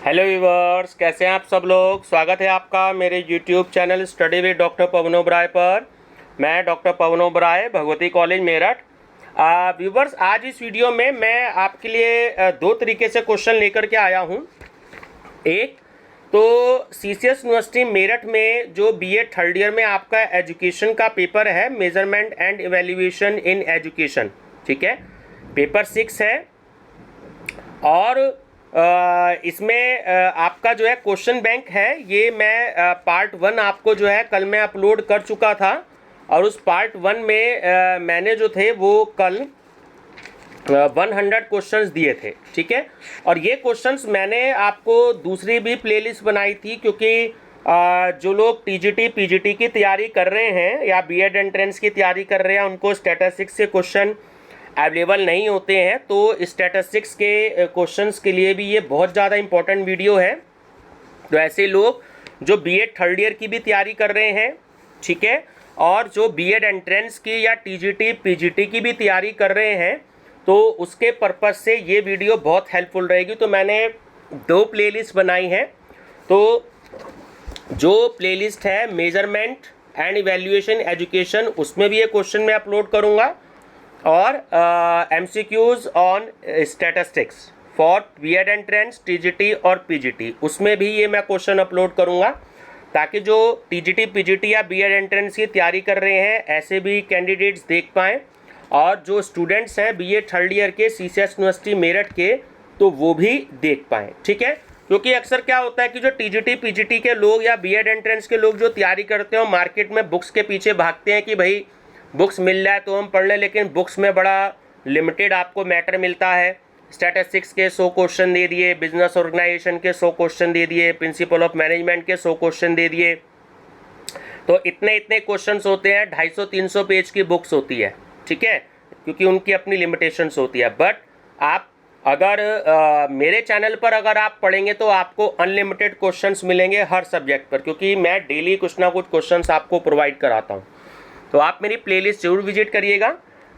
Hello viewers, कैसे हैं आप सब लोग। स्वागत है आपका मेरे YouTube channel study with doctor Pawan Oberoi पर। मैं doctor Pawan Oberoi, Bhagwati college Meerut. Viewers, आज इस वीडियो में मैं आपके लिए दो तरीके से क्वेश्चन लेकर के आया हूं। एक तो सीसीएस यूनिवर्सिटी मेरठ में जो बीए थर्ड ईयर में आपका एजुकेशन का पेपर है, measurement and evaluation in education, ठीक है, पेपर 6 है। और इसमें आपका जो है क्वेश्चन बैंक है, ये मैं पार्ट 1 आपको जो है कल मैं अपलोड कर चुका था। और उस पार्ट 1 में मैंने जो थे वो कल 100 क्वेश्चंस दिए थे, ठीक है। और ये क्वेश्चंस मैंने आपको दूसरी भी प्लेलिस्ट बनाई थी, क्योंकि जो लोग टीजीटी पीजीटी की तैयारी कर रहे हैं या बीएड एंट्रेंस की तैयारी कर रहे हैं, उनको स्टैटिस्टिक्स से क्वेश्चन अवेलेबल नहीं होते हैं। तो स्टैटिस्टिक्स के क्वेश्चंस के लिए भी ये बहुत ज़्यादा इंपॉर्टेंट वीडियो है। तो ऐसे लोग जो बीएड थर्ड ईयर की भी तैयारी कर रहे हैं, ठीक है, और जो बीएड एंट्रेंस की या टीजीटी पीजीटी की भी तैयारी कर रहे हैं, तो उसके पर्पज़ से ये वीडियो बहुत हेल्पफुल रहेगी। तो मैंने 2 प्लेलिस्ट बनाई हैं। तो जो प्लेलिस्ट है मेजरमेंट एंड इवैल्यूएशन एजुकेशन, उसमें भी ये क्वेश्चन मैं अपलोड करूँगा। और MCQs on statistics for BEd entrance TGT और पीजीटी, उसमें भी ये मैं क्वेश्चन अपलोड करूँगा, ताकि जो टीजीटी पीजीटी या बीएड एंट्रेंस की तैयारी कर रहे हैं ऐसे भी कैंडिडेट्स देख पाएँ। और जो स्टूडेंट्स हैं बीए थर्ड ईयर के सीसीएस यूनिवर्सिटी मेरठ के, तो वो भी देख पाएँ, ठीक है। क्योंकि अक्सर क्या होता है कि जो टीजीटी पीजीटी के लोग या बीएड एंट्रेंस के लोग जो तैयारी करते हैं, मार्केट में बुक्स के पीछे भागते हैं कि भाई बुक्स मिल जाए तो हम पढ़ लें, लेकिन बुक्स में बड़ा लिमिटेड आपको मैटर मिलता है। स्टैटिस्टिक्स के 100 क्वेश्चन दे दिए, बिजनेस ऑर्गेनाइजेशन के 100 क्वेश्चन दे दिए, प्रिंसिपल ऑफ मैनेजमेंट के 100 क्वेश्चन दे दिए। तो इतने क्वेश्चंस होते हैं, 250-300 पेज की बुक्स होती है, ठीक है, क्योंकि उनकी अपनी लिमिटेशंस होती है। बट आप अगर मेरे चैनल पर अगर आप पढ़ेंगे तो आपको अनलिमिटेड क्वेश्चंस मिलेंगे हर सब्जेक्ट पर, क्योंकि मैं डेली कुछ ना कुछ क्वेश्चंस आपको प्रोवाइड कराता हूँ। तो आप मेरी प्लेलिस्ट जरूर विजिट करिएगा।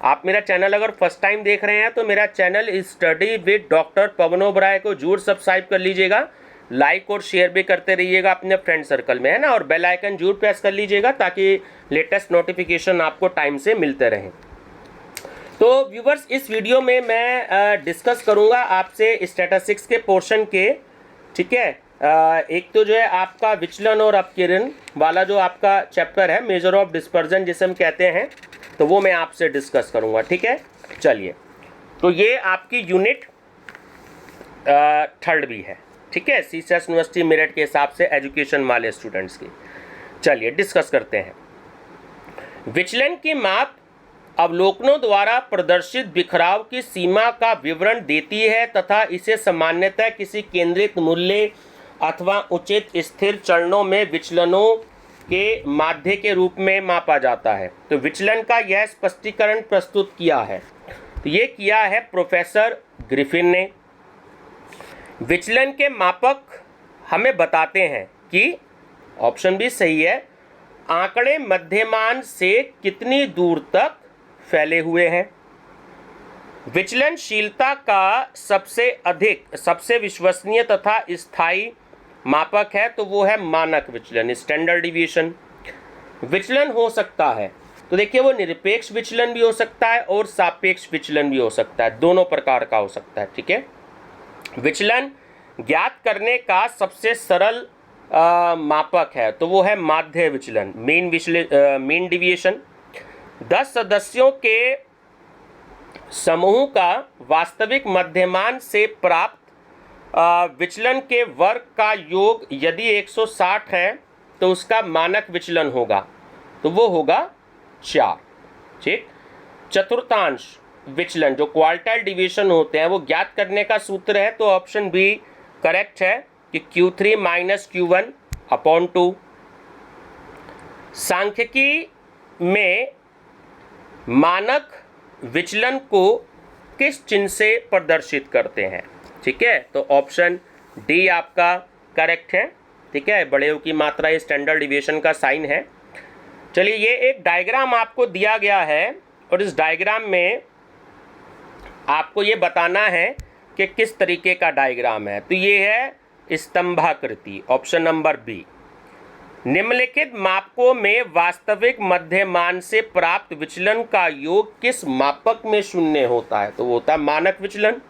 आप मेरा चैनल अगर फर्स्ट टाइम देख रहे हैं तो मेरा channel study with doctor Pawan Oberoi को जरूर सब्सक्राइब कर लीजिएगा। लाइक और शेयर भी करते रहिएगा अपने फ्रेंड सर्कल में, है ना। और बेल आइकन जरूर प्रेस कर लीजिएगा, ताकि लेटेस्ट नोटिफिकेशन आपको टाइम से मिलते रहें। तो व्यूवर्स, इस वीडियो में मैं डिस्कस करूँगा आपसे स्टैटिस्टिक्स के पोर्शन के, ठीक है। एक तो जो है आपका विचलन और अपकिरण वाला जो आपका चैप्टर है, मेजर ऑफ डिस्पर्जन जिसे हम कहते हैं, तो वो मैं आपसे डिस्कस करूंगा, ठीक है। चलिए, तो ये आपकी यूनिट थर्ड भी है, ठीक है, सीसीएस यूनिवर्सिटी मेरठ के हिसाब से एजुकेशन वाले स्टूडेंट्स की। चलिए डिस्कस करते हैं। विचलन की माप अवलोकनों द्वारा प्रदर्शित बिखराव की सीमा का विवरण देती है तथा इसे सामान्यतः किसी केंद्रित मूल्य अथवा उचित स्थिर चरणों में विचलनों के माध्य के रूप में मापा जाता है। तो विचलन का यह स्पष्टीकरण प्रस्तुत किया है, तो ये किया है प्रोफेसर ग्रिफिन ने। विचलन के मापक हमें बताते हैं कि ऑप्शन भी सही है, आंकड़े मध्यमान से कितनी दूर तक फैले हुए हैं। विचलनशीलता का सबसे विश्वसनीय तथा स्थायी मापक है, तो वो है मानक विचलन, स्टैंडर्ड डिविएशन। विचलन हो सकता है, तो देखिए वो निरपेक्ष विचलन भी हो सकता है और सापेक्ष विचलन भी हो सकता है, दोनों प्रकार का हो सकता है, ठीक है। विचलन ज्ञात करने का सबसे सरल मापक है, तो वो है माध्य विचलन, मीन डिविएशन। 10 सदस्यों के समूह का वास्तविक मध्यमान से प्राप्त विचलन के वर्ग का योग यदि 160 है तो उसका मानक विचलन होगा, तो वो होगा 4, ठीक। चतुर्थांश विचलन जो क्वार्टाइल डिवीजन होते हैं, वो ज्ञात करने का सूत्र है, तो ऑप्शन बी करेक्ट है कि Q3 - Q1 अपॉन 2। सांख्यिकी में मानक विचलन को किस चिन्ह से प्रदर्शित करते हैं, ठीक है, तो ऑप्शन डी आपका करेक्ट है, ठीक है। बड़े की मात्रा ये स्टैंडर्ड डिविएशन का साइन है। चलिए, ये एक डायग्राम आपको दिया गया है और इस डायग्राम में आपको ये बताना है कि किस तरीके का डायग्राम है। तो ये है स्तंभाकृति, ऑप्शन नंबर बी। निम्नलिखित मापकों में वास्तविक मध्यमान से प्राप्त विचलन का योग किस मापक में शून्य होता है? तो वो होता है मानक विचलन।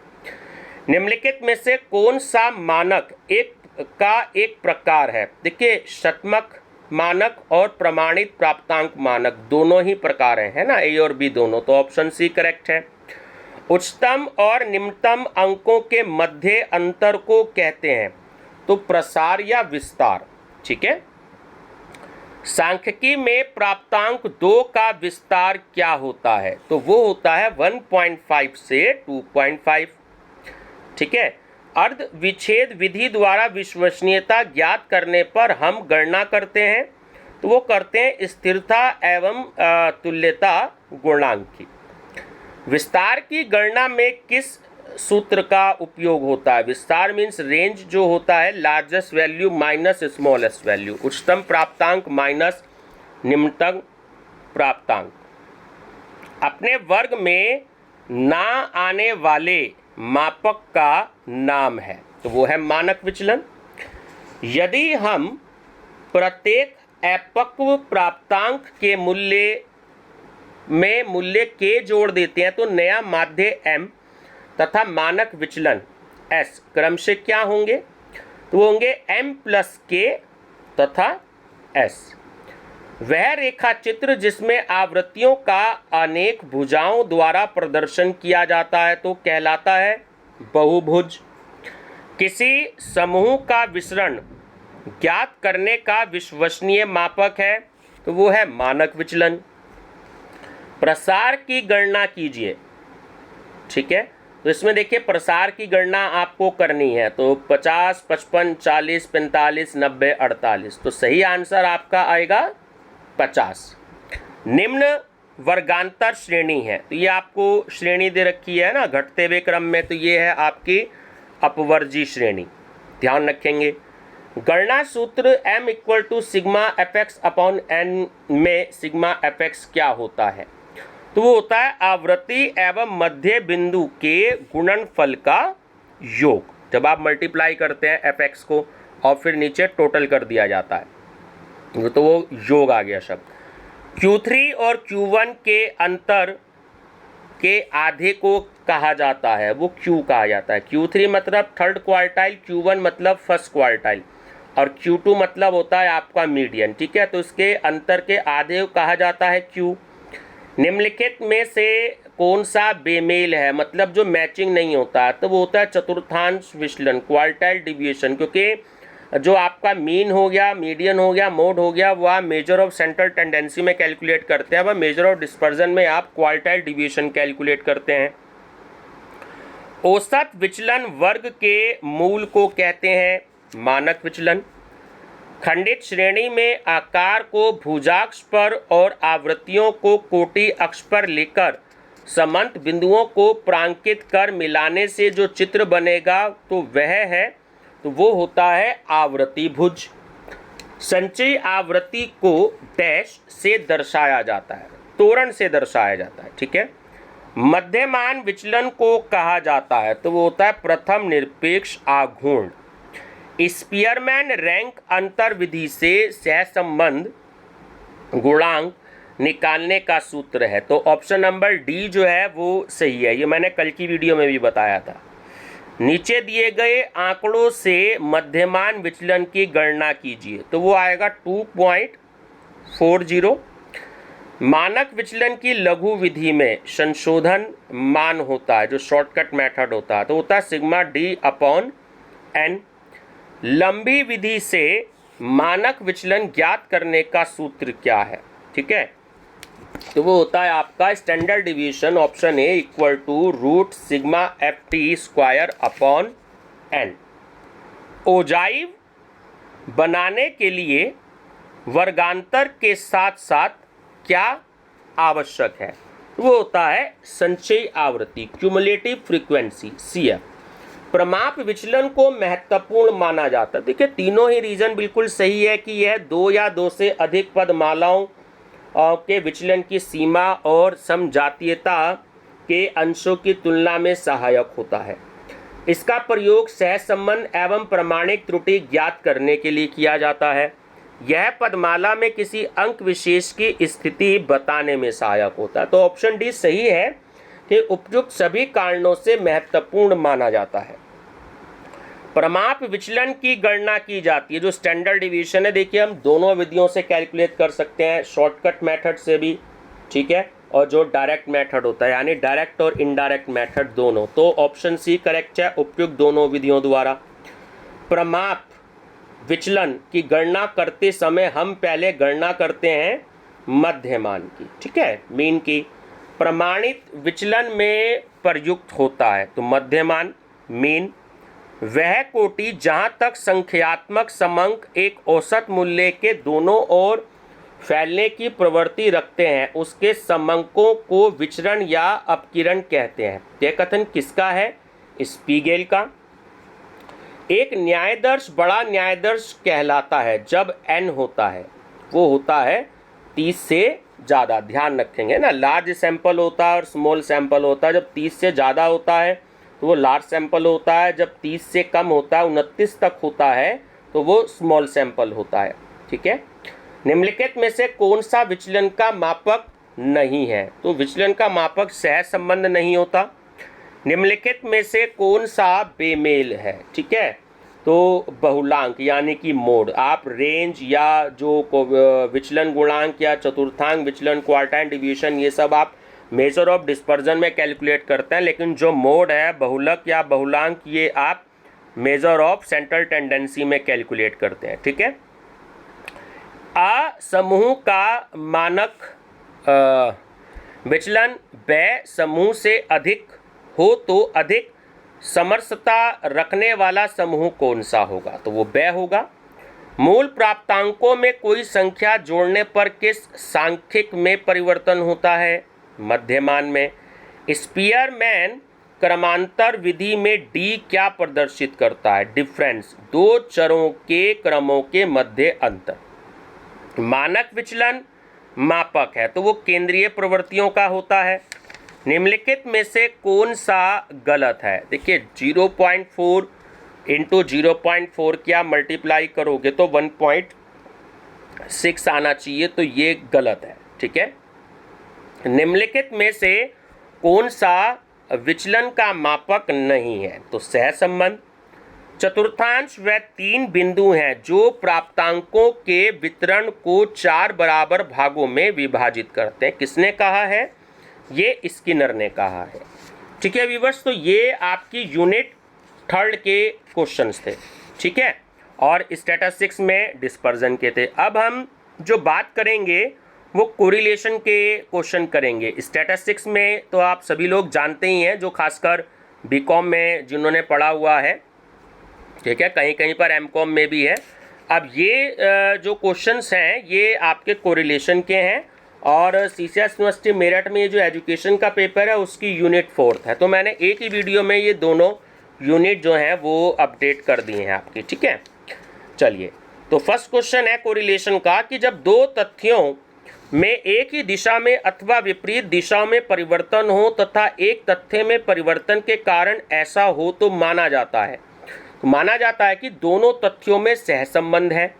निम्नलिखित में से कौन सा मानक एक प्रकार है? देखिए, शतमक मानक और प्रमाणित प्राप्तांक मानक दोनों ही प्रकार हैं, है ना, ए और बी दोनों, तो ऑप्शन सी करेक्ट है। उच्चतम और निम्नतम अंकों के मध्य अंतर को कहते हैं तो प्रसार या विस्तार, ठीक है। सांख्यिकी में प्राप्तांक 2 का विस्तार क्या होता है? तो वो होता है 1.5 से 2.5, ठीक है। अर्ध विच्छेद विधि द्वारा विश्वसनीयता ज्ञात करने पर हम गणना करते हैं, तो वो करते हैं स्थिरता एवं तुल्यता गुणांक की। विस्तार की गणना में किस सूत्र का उपयोग होता है? विस्तार मीन्स रेंज जो होता है largest value minus smallest value, उच्चतम प्राप्तांक माइनस निम्नतम प्राप्तांक। अपने वर्ग में ना आने वाले मापक का नाम है, तो वो है मानक विचलन। यदि हम प्रत्येक अपक्व प्राप्तांक के मूल्य में मूल्य k जोड़ देते हैं तो नया माध्य m तथा मानक विचलन s क्रमशः क्या होंगे? तो वो होंगे m प्लस k तथा s। वह रेखा चित्र जिसमें आवृत्तियों का अनेक भुजाओं द्वारा प्रदर्शन किया जाता है तो कहलाता है बहुभुज। किसी समूह का विसरण ज्ञात करने का विश्वसनीय मापक है, तो वो है मानक विचलन। प्रसार की गणना कीजिए, ठीक है। तो इसमें देखिए प्रसार की गणना आपको करनी है, तो 50, 55, 40, 45, 90, 48, तो सही आंसर आपका आएगा 50। निम्न वर्गांतर श्रेणी है, तो ये आपको श्रेणी दे रखी है ना घटते हुए क्रम में, तो ये है आपकी अपवर्जी श्रेणी, ध्यान रखेंगे। गणना सूत्र m equal to sigma fx upon n में सिग्मा fx क्या होता है? तो वो होता है आवृत्ति एवं मध्य बिंदु के गुणनफल का योग। जब आप मल्टीप्लाई करते हैं fx को और फिर नीचे टोटल कर दिया जाता है, तो वो योग आ गया शब्द। Q3 और Q1 के अंतर के आधे को कहा जाता है, वो Q कहा जाता है। Q3 मतलब थर्ड क्वार्टाइल, Q1 मतलब फर्स्ट क्वार्टाइल और Q2 मतलब होता है आपका मीडियन, ठीक है। तो इसके अंतर के आधे को कहा जाता है Q। निम्नलिखित में से कौन सा बेमेल है, मतलब जो मैचिंग नहीं होता है, तो वो होता है चतुर्थांश विचलन, क्वार्टाइल डिविएशन, क्योंकि जो आपका मीन हो गया, मीडियन हो गया, मोड हो गया, वो आप मेजर ऑफ सेंट्रल टेंडेंसी में कैलकुलेट करते हैं, वह मेजर ऑफ डिस्पर्जन में आप क्वार्टाइल डिविएशन कैलकुलेट करते हैं। औसत विचलन वर्ग के मूल को कहते हैं मानक विचलन। खंडित श्रेणी में आकार को भुजाक्ष पर और आवृत्तियों को कोटि अक्ष पर लेकर समंत बिंदुओं को प्रांकित कर मिलाने से जो चित्र बनेगा तो वह है, तो वो होता है आवृत्ति भुज। संचयी आवृत्ति को डैश से दर्शाया जाता है, तोरण से दर्शाया जाता है, ठीक है। मध्यमान विचलन को कहा जाता है, तो वो होता है प्रथम निरपेक्ष आघूर्ण। स्पीयरमैन रैंक अंतर विधि से सहसंबंध गुणांक निकालने का सूत्र है, तो ऑप्शन नंबर डी जो है वो सही है। ये मैंने कल की वीडियो में भी बताया था। नीचे दिए गए आंकड़ों से मध्यमान विचलन की गणना कीजिए, तो वो आएगा 2.40। मानक विचलन की लघु विधि में संशोधन मान होता है, जो शॉर्टकट मेथड होता है, तो होता है सिग्मा डी अपॉन एन। लंबी विधि से मानक विचलन ज्ञात करने का सूत्र क्या है, ठीक है, तो वो होता है आपका standard division, option A equal to root sigma F T square upon N. Ogive बनाने के लिए वर्गांतर के साथ साथ क्या आवश्यक है? वो होता है संचयी आवृत्ति, क्यूमुलेटिव फ्रीक्वेंसी, CF। प्रमाप विचलन को महत्वपूर्ण माना जाता है। देखिए तीनों ही रीजन बिल्कुल सही है कि यह 2 या 2 से अधिक पदमालाओं के विचलन की सीमा और समजातीयता के अंशों की तुलना में सहायक होता है। इसका प्रयोग सहसंबंध एवं प्रमाणिक त्रुटि ज्ञात करने के लिए किया जाता है। यह पदमाला में किसी अंक विशेष की स्थिति बताने में सहायक होता है। तो ऑप्शन डी सही है कि उपयुक्त सभी कारणों से महत्वपूर्ण माना जाता है। प्रमाप विचलन की गणना की जाती है, जो स्टैंडर्ड डिवीजन है, देखिए हम दोनों विधियों से कैलकुलेट कर सकते हैं, शॉर्टकट मेथड से भी, ठीक है, और जो डायरेक्ट मेथड होता है, यानी डायरेक्ट और इनडायरेक्ट मेथड दोनों। तो ऑप्शन सी करेक्ट है, उपयुक्त दोनों विधियों द्वारा। प्रमाप विचलन की गणना करते समय हम पहले गणना करते हैं मध्यमान की, ठीक है, मीन की। प्रमाणित विचलन में प्रयुक्त होता है तो मध्यमान, मीन। वह कोटि जहाँ तक संख्यात्मक समंक एक औसत मूल्य के दोनों ओर फैलने की प्रवृत्ति रखते हैं, उसके समंकों को विचरण या अपकिरण कहते हैं। यह कथन किसका है? स्पीगेल का। एक न्यायदर्श बड़ा न्यायदर्श कहलाता है जब n होता है, वो होता है 30 से ज़्यादा। ध्यान रखेंगे ना, लार्ज सैंपल होता है और स्मॉल सैंपल होता है। जब 30 से ज़्यादा होता है तो वो लार्ज सैंपल होता है, जब 30 से कम होता है, 29 तक होता है, तो वो स्मॉल सैंपल होता है, ठीक है। निम्नलिखित में से कौन सा विचलन का मापक नहीं है? तो विचलन का मापक सहसंबंध नहीं होता। निम्नलिखित में से कौन सा बेमेल है? ठीक है, तो बहुलांक यानी कि मोड। आप रेंज या जो विचलन गुणांक या चतुर्थांक विचलन, क्वार्टाइल डिवीजन, ये सब आप मेजर ऑफ डिस्पर्जन में कैलकुलेट करते हैं, लेकिन जो मोड है, बहुलक या बहुलांक, ये आप मेजर ऑफ सेंट्रल टेंडेंसी में कैलकुलेट करते हैं, ठीक है। आ समूह का मानक विचलन ब समूह से अधिक हो तो अधिक समरसता रखने वाला समूह कौन सा होगा? तो वो ब होगा। मूल प्राप्तांकों में कोई संख्या जोड़ने पर किस सांख्यिक में परिवर्तन होता है? मध्यमान में। स्पीयरमैन क्रमांतर विधि में डी क्या प्रदर्शित करता है? डिफरेंस, दो चरों के क्रमों के मध्य अंतर। मानक विचलन मापक है तो वो केंद्रीय प्रवृत्तियों का होता है। निम्नलिखित में से कौन सा गलत है? देखिए 0.4 इंटू 0.4 क्या मल्टीप्लाई करोगे तो 1.6 आना चाहिए, तो ये गलत है, ठीक है। निम्नलिखित में से कौन सा विचलन का मापक नहीं है? तो सहसंबंध। चतुर्थांश वह 3 बिंदु हैं जो प्राप्तांकों के वितरण को 4 बराबर भागों में विभाजित करते हैं। किसने कहा है? ये स्किनर ने कहा है, ठीक है व्यूअर्स। तो ये आपकी यूनिट 3 के क्वेश्चंस थे, ठीक है, और स्टैटिस्टिक्स में डिस्पर्जन के थे। अब हम जो बात करेंगे वो कोरिलेशन के क्वेश्चन करेंगे। स्टैटिस्टिक्स में तो आप सभी लोग जानते ही हैं, जो खासकर बीकॉम में जिन्होंने पढ़ा हुआ है, ठीक है, कहीं कहीं पर एमकॉम में भी है। अब ये जो क्वेश्चंस हैं ये आपके कोरिलेशन के हैं, और सीसीएस यूनिवर्सिटी मेरठ में ये जो एजुकेशन का पेपर है उसकी यूनिट 4 है। तो मैंने एक ही वीडियो में ये दोनों यूनिट जो हैं वो अपडेट कर दिए हैं आपकी, ठीक है। चलिए, तो फर्स्ट क्वेश्चन है कोरिलेशन का कि जब दो तथ्यों में एक ही दिशा में अथवा विपरीत दिशाओं में परिवर्तन हो तथा एक तथ्य में परिवर्तन के कारण ऐसा हो तो माना जाता है कि दोनों तथ्यों में सहसंबंध है।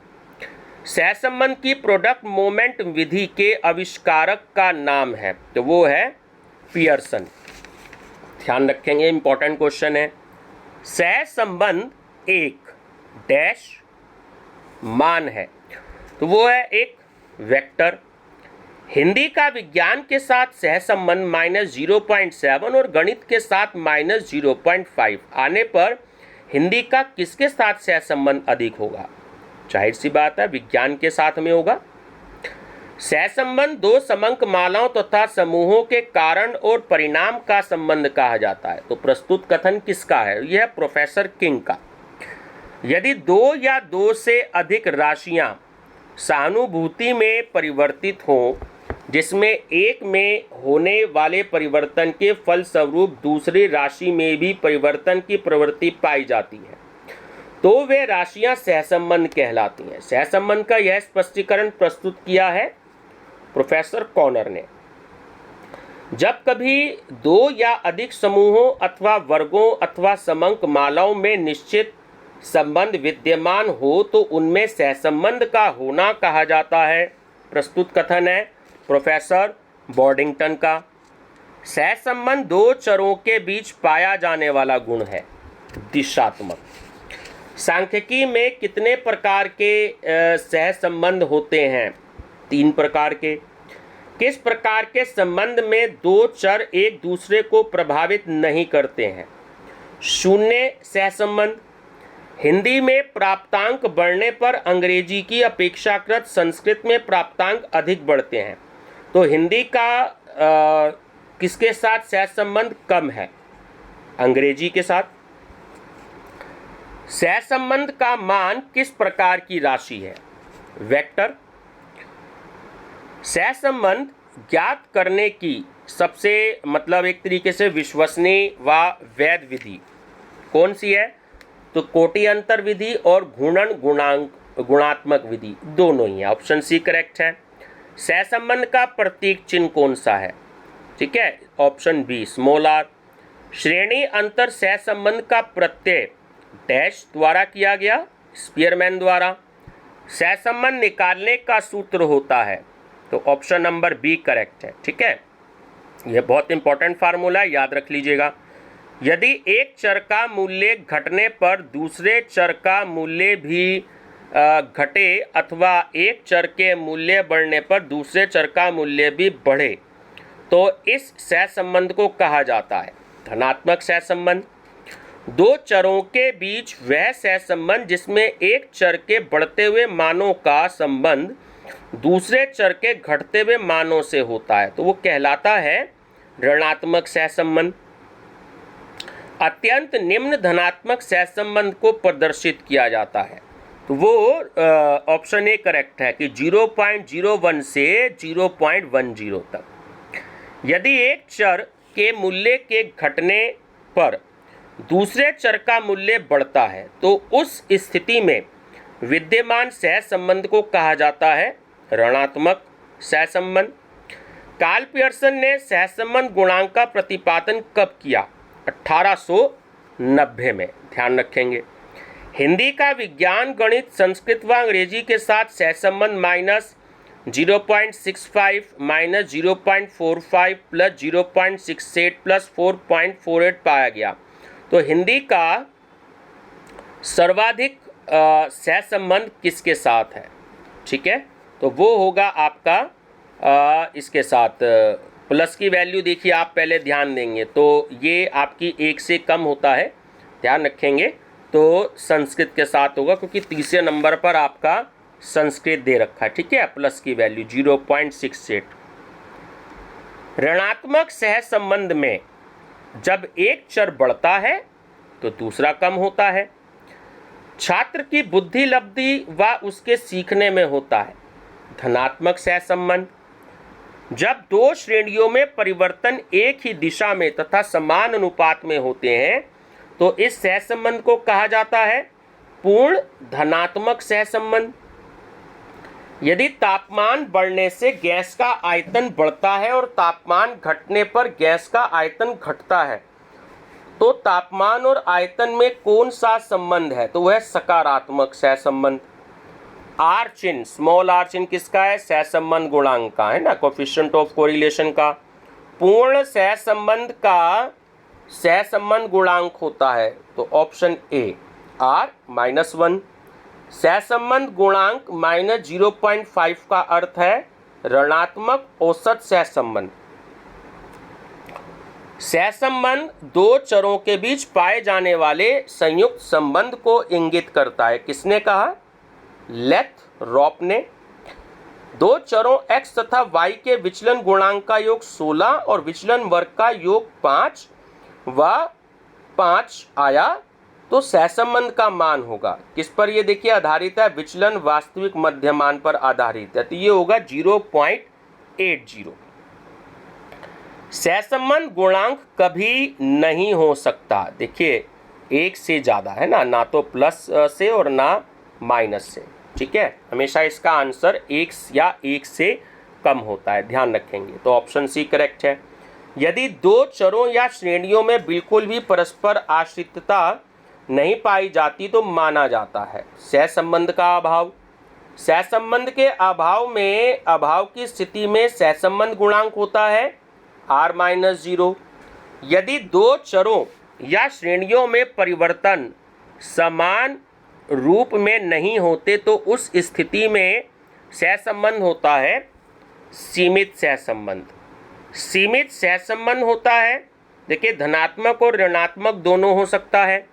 सहसंबंध की प्रोडक्ट मोमेंट विधि के आविष्कारक का नाम है, तो वो है पियर्सन। ध्यान रखेंगे, इंपॉर्टेंट क्वेश्चन है। सहसंबंध एक डैश मान है, तो वो है एक वेक्टर। हिंदी का विज्ञान के साथ सहसंबंध -0.7 और गणित के साथ -0.5 आने पर हिंदी का किसके साथ सहसंबंध अधिक होगा? जाहिर सी बात है, विज्ञान के साथ में होगा। सहसंबंध दो समंक मालाओं तथा समूहों के कारण और परिणाम का संबंध कहा जाता है। तो प्रस्तुत कथन किसका है? यह प्रोफेसर किंग का। यदि दो या दो से अधिक राशियां सहानुभूति में परिवर्तित हों, जिसमें एक में होने वाले परिवर्तन के फलस्वरूप दूसरी राशि में भी परिवर्तन की प्रवृत्ति पाई जाती है, तो वे राशियां सहसंबंध कहलाती हैं। सहसंबंध का यह स्पष्टीकरण प्रस्तुत किया है प्रोफेसर कॉर्नर ने। जब कभी दो या अधिक समूहों अथवा वर्गों अथवा समंक मालाओं में निश्चित संबंध विद्यमान हो तो उनमें सहसंबंध का होना कहा जाता है। प्रस्तुत कथन है प्रोफेसर बॉर्डिंगटन का। सहसंबंध दो चरों के बीच पाया जाने वाला गुण है। दिशात्मक। सांख्यिकी में कितने प्रकार के सहसंबंध होते हैं? 3 प्रकार के। किस प्रकार के संबंध में दो चर एक दूसरे को प्रभावित नहीं करते हैं? शून्य सहसंबंध। हिंदी में प्राप्तांक बढ़ने पर अंग्रेजी की अपेक्षाकृत संस्कृत में प्राप्तांक अधिक बढ़ते हैं, तो हिंदी का किसके साथ सहसंबंध कम है? अंग्रेजी के साथ। सहसंबंध का मान किस प्रकार की राशि है? वेक्टर। सहसंबंध ज्ञात करने की सबसे एक तरीके से विश्वसनीय व वैध विधि कौन सी है? तो कोटि अंतर विधि और घूर्णन गुणात्मक विधि दोनों ही है। ऑप्शन सी करेक्ट है। सहसंबंध का प्रतीक चिन्ह कौन सा है? ठीक है, ऑप्शन बी स्मॉल आर। श्रेणी अंतर सहसंबंध का प्रत्यय डैश द्वारा किया गया, स्पीयरमैन द्वारा। सहसंबंध निकालने का सूत्र होता है, तो ऑप्शन नंबर बी करेक्ट है। ठीक है, यह बहुत इंपॉर्टेंट फार्मूला है, याद रख लीजिएगा। यदि एक चर का मूल्य घटने पर दूसरे चर का मूल्य भी घटे अथवा एक चर के मूल्य बढ़ने पर दूसरे चर का मूल्य भी बढ़े तो इस सहसंबंध को कहा जाता है धनात्मक सहसंबंध। दो चरों के बीच वह सहसंबंध जिसमें एक चर के बढ़ते हुए मानों का संबंध दूसरे चर के घटते हुए मानों से होता है, तो वो कहलाता है ऋणात्मक सहसंबंध। अत्यंत निम्न धनात्मक सहसंबंध को प्रदर्शित किया जाता है, तो वो ऑप्शन ए करेक्ट है कि 0.01 से 0.10 तक। यदि एक चर के मूल्य के घटने पर दूसरे चर का मूल्य बढ़ता है तो उस स्थिति में विद्यमान सहसंबंध को कहा जाता है ऋणात्मक सहसंबंध। कार्ल पियर्सन ने सहसंबंध गुणांक का प्रतिपादन कब किया? 1890 में, ध्यान रखेंगे। हिंदी का विज्ञान, गणित, संस्कृत व अंग्रेजी के साथ सहसंबंध -0.65 -0.45 प्लस 0.68 प्लस 4.48 पाया गया। तो हिंदी का सर्वाधिक सहसंबंध किसके साथ है? ठीक है, तो वो होगा आपका इसके साथ प्लस की वैल्यू देखिए, आप पहले ध्यान देंगे तो ये आपकी 1 से कम होता है, ध्यान रखेंगे। तो संस्कृत के साथ होगा क्योंकि तीसरे नंबर पर आपका संस्कृत दे रखा है। ठीक है, प्लस की वैल्यू 0.68। ऋणात्मक सहसंबंध में जब एक चर बढ़ता है तो दूसरा कम होता है। छात्र की बुद्धि लब्धि व उसके सीखने में होता है धनात्मक सहसंबंध। जब दो श्रेणियों में परिवर्तन एक ही दिशा में तथा समान अनुपात में होते हैं तो इस सहसंबंध को कहा जाता है पूर्ण धनात्मक सहसंबंध। यदि तापमान बढ़ने से गैस का आयतन बढ़ता है और तापमान घटने पर गैस का आयतन घटता है तो तापमान और आयतन में कौन सा संबंध है? तो वह सकारात्मक सहसंबंध। आर चिन्ह, स्मॉल आर चिन्ह किसका है? सहसंबंध गुणांक का है ना, कोएफिशिएंट ऑफ कोरिलेशन का। पूर्ण सहसंबंध का सहसंबंध गुणांक होता है, तो ऑप्शन ए R-1। सहसंबंध गुणांक -0.5 का अर्थ है ऋणात्मक औसत सहसंबंध। सहसंबंध दो चरों के बीच पाए जाने वाले संयुक्त संबंध को इंगित करता है। किसने कहा? लेथ-रॉप ने। दो चरों x तथा y के विचलन गुणांक का योग 16 और विचलन वर्ग का योग 5 व 5 आया तो सहसंबंध का मान होगा किस पर? ये देखिए आधारित है, विचलन वास्तविक मध्यमान पर आधारित है, तो ये होगा 0.80। सहसंबंध गुणांक कभी नहीं हो सकता, देखिए 1 से ज़्यादा है ना तो प्लस से और ना माइनस से। ठीक है, हमेशा इसका आंसर 1 या 1 से कम होता है, ध्यान रखेंगे। तो ऑप्शन सी करेक्ट है। यदि दो चरों या श्रेणियों में बिल्कुल भी परस्पर आश्रितता नहीं पाई जाती तो माना जाता है सहसंबंध का अभाव। सहसंबंध के अभाव की स्थिति में सहसंबंध गुणांक होता है r-0। यदि दो चरों या श्रेणियों में परिवर्तन समान रूप में नहीं होते तो उस स्थिति में सहसंबंध होता है सीमित सहसंबंध। सीमित सहसंबंध होता है, देखिए धनात्मक और ऋणात्मक दोनों हो सकता है।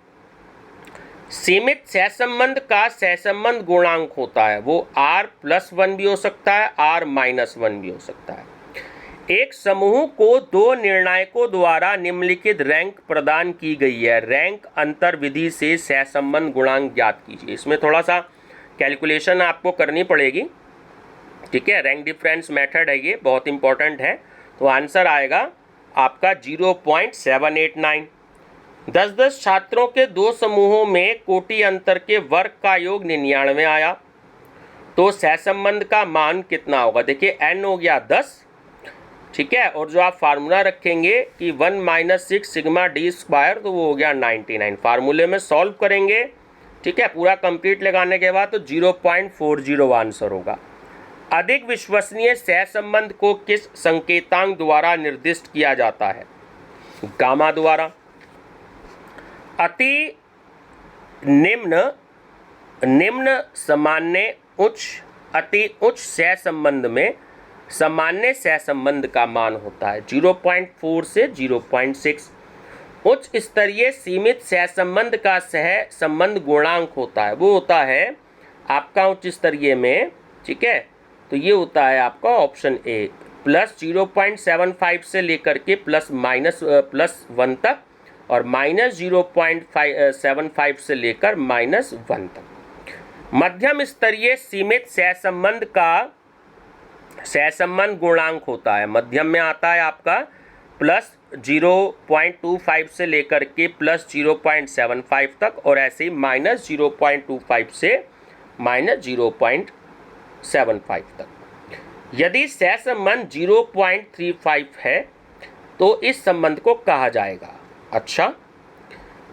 सीमित सहसंबंध का सहसंबंध गुणांक होता है वो r+1 भी हो सकता है, r-1 भी हो सकता है। एक समूह को दो निर्णायकों द्वारा निम्नलिखित रैंक प्रदान की गई है। रैंक अंतर विधि से सहसंबंध गुणांक ज्ञात कीजिए। इसमें थोड़ा सा कैलकुलेशन आपको करनी पड़ेगी, ठीक है। रैंक डिफरेंस मेथड है ये, बहुत इंपॉर्टेंट है। तो आंसर आएगा आपका 0.789। 10-10 छात्रों के दो समूहों में कोटि अंतर के वर्ग का योग 99 आया, तो सहसंबंध का मान कितना होगा? देखिए n हो गया 10, ठीक है, और जो आप फार्मूला रखेंगे कि 1 - 6 सिग्मा d स्क्वायर, तो वो हो गया 99। फार्मूले में सॉल्व करेंगे, ठीक है, पूरा कंप्लीट लगाने के बाद तो 0.40 आंसर होगा। अधिक विश्वसनीय सहसंबंध को किस संकेतांक द्वारा निर्दिष्ट किया जाता है? गामा द्वारा। अति निम्न सामान्य उच्च अति उच्च सहसंबंध में सामान्य सहसंबंध का मान होता है 0.4 से 0.6। उच्च स्तरीय सीमित सहसंबंध का सहसंबंध गुणांक होता है, वो होता है आपका उच्च स्तरीय में, ठीक है, तो ये होता है आपका ऑप्शन ए +0.75 से लेकर के +1 तक और -0.75 से लेकर -1 तक। मध्यम स्तरीय सीमित सहसंबंध का सहसंबंध गुणांक होता है, मध्यम में आता है आपका +0.25 से लेकर के +0.75 तक और ऐसे ही -0.25 से -0.75 तक। यदि सहसंबंध 0.35 है तो इस संबंध को कहा जाएगा। अच्छा,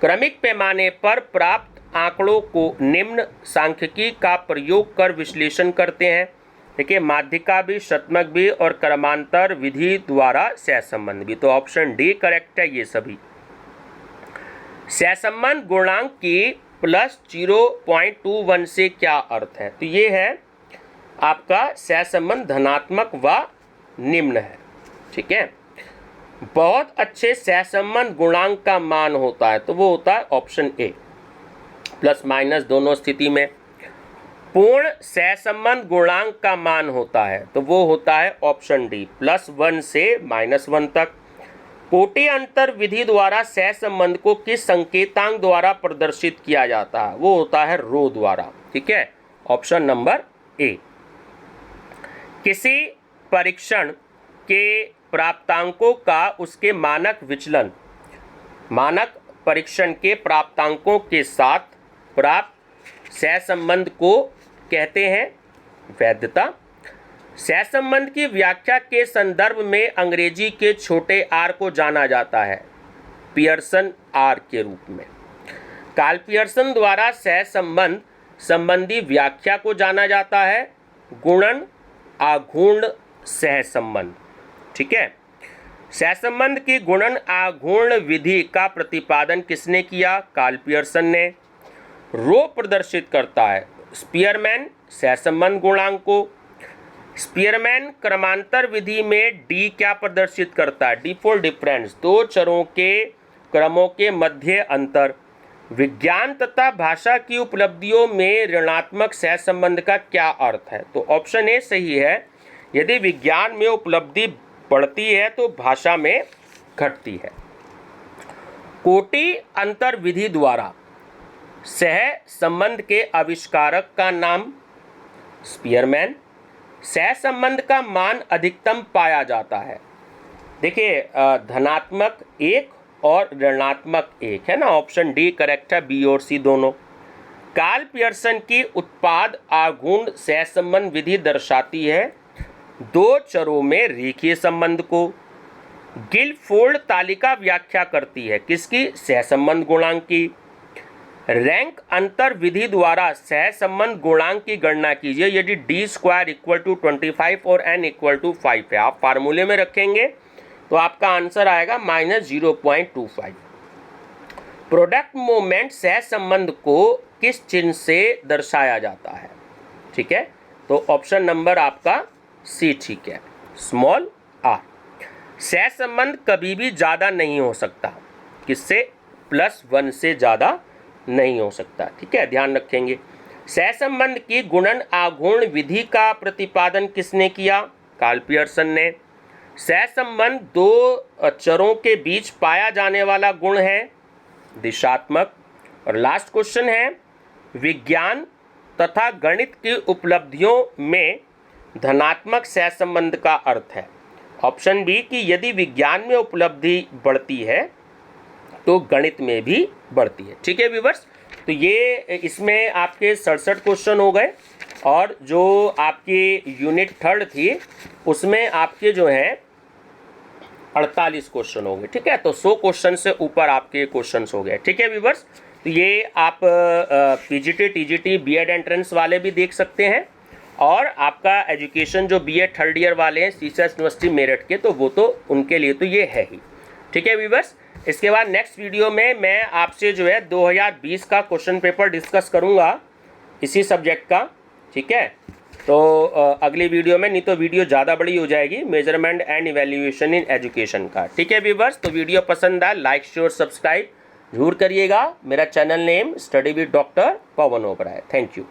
क्रमिक पैमाने पर प्राप्त आंकड़ों को निम्न सांख्यिकी का प्रयोग कर विश्लेषण करते हैं। देखिए माध्यिका भी, शतमक भी और क्रमांतर विधि द्वारा सहसंबंध भी, तो ऑप्शन डी करेक्ट है ये सभी। सहसंबंध गुणांक की +0.21 से क्या अर्थ है? तो ये है आपका सहसंबंध धनात्मक व निम्न है, ठीक है। बहुत अच्छे सहसंबंध गुणांक का मान होता है तो वो होता है ऑप्शन ए, प्लस माइनस दोनों स्थिति में। पूर्ण सहसंबंध गुणांक का मान होता है तो वो होता है ऑप्शन डी, +1 से -1 तक। कोटि अंतर विधि द्वारा सहसंबंध को किस संकेतांक द्वारा प्रदर्शित किया जाता है? वो होता है रो द्वारा, ठीक है, ऑप्शन नंबर ए। किसी परीक्षण के प्राप्तांकों का उसके मानक विचलन, मानक परीक्षण के प्राप्तांकों के साथ प्राप्त सहसंबंध को कहते हैं वैधता। सहसंबंध की व्याख्या के संदर्भ में अंग्रेजी के छोटे आर को जाना जाता है पियर्सन आर के रूप में। कार्ल पियर्सन द्वारा सहसंबंध संबंधी व्याख्या को जाना जाता है गुणन आघूर्ण सहसंबंध, ठीक है। सहसंबंध की गुणन आघूर्ण विधि का प्रतिपादन किसने किया? कार्ल पियर्सन ने। रो प्रदर्शित करता है स्पीयरमैन सहसंबंध गुणांक को। स्पीयरमैन क्रमांतर विधि में डी क्या प्रदर्शित करता है? डिफॉल्ट डिफरेंस, दो चरों के क्रमों के मध्य अंतर। विज्ञान तथा भाषा की उपलब्धियों में ऋणात्मक सहसंबंध का क्या अर्थ है? तो ऑप्शन ए सही है, यदि विज्ञान में उपलब्धि बढ़ती है तो भाषा में घटती है। कोटि अंतर विधि द्वारा सहसंबंध के आविष्कारक का नाम स्पीयरमैन। सहसंबंध का मान अधिकतम पाया जाता है, देखिए धनात्मक 1 और ऋणात्मक 1 है ना, ऑप्शन डी करेक्ट है, बी और सी दोनों। कार्ल पियर्सन की उत्पाद आघूर्ण सहसंबंध विधि दर्शाती है दो चरों में रेखीय संबंध को। गिलफोर्ड तालिका व्याख्या करती है किसकी? सहसंबंध गुणांक की। रैंक अंतर विधि द्वारा सहसंबंध गुणांक की गणना कीजिए यदि d स्क्वायर इक्वल टू 25 और n इक्वल टू 5 है। आप फार्मूले में रखेंगे तो आपका आंसर आएगा -0.25। प्रोडक्ट मोमेंट सहसंबंध को किस चिन्ह से दर्शाया जाता है? ठीक है, तो ऑप्शन नंबर आपका सी ठीक है, स्मॉल r। सहसंबंध कभी भी ज़्यादा नहीं हो सकता, किससे? +1 से ज़्यादा नहीं हो सकता। ठीक है, ध्यान रखेंगे। सहसंबंध की गुणन आघूर्ण विधि का प्रतिपादन किसने किया? कार्ल पियर्सन ने। सहसंबंध दो चरों के बीच पाया जाने वाला गुण है दिशात्मक। और लास्ट क्वेश्चन है, विज्ञान तथा गणित की उपलब्धियों में धनात्मक सहसंबंध का अर्थ है। ऑप्शन बी कि यदि विज्ञान में उपलब्धि बढ़ती है तो गणित में भी बढ़ती है। ठीक है व्यूअर्स, तो ये इसमें आपके 67 क्वेश्चन हो गए और जो आपकी यूनिट 3 थी उसमें आपके जो हैं 48 क्वेश्चन हो गए। ठीक है, तो 100 क्वेश्चन से ऊपर आपके क्वेश्चन हो गए। ठीक है व्यूअर्स, तो ये आप पीजीटी टीजीटी बीएड एंट्रेंस वाले भी देख सकते हैं और आपका एजुकेशन जो बीएड 3rd ईयर वाले हैं सीसीएस यूनिवर्सिटी मेरठ के, तो वो तो उनके लिए तो ये है ही। ठीक है व्यूअर्स, इसके बाद नेक्स्ट वीडियो में मैं आपसे जो है 2020 का क्वेश्चन पेपर डिस्कस करूंगा इसी सब्जेक्ट का। ठीक है, तो अगली वीडियो में, नहीं तो वीडियो ज़्यादा बड़ी हो जाएगी, measurement and evaluation in education का। ठीक है व्यूअर्स, तो वीडियो पसंद आए लाइक शेयर सब्सक्राइब जरूर करिएगा। मेरा channel name study with doctor Pawan Oberoi. Thank you.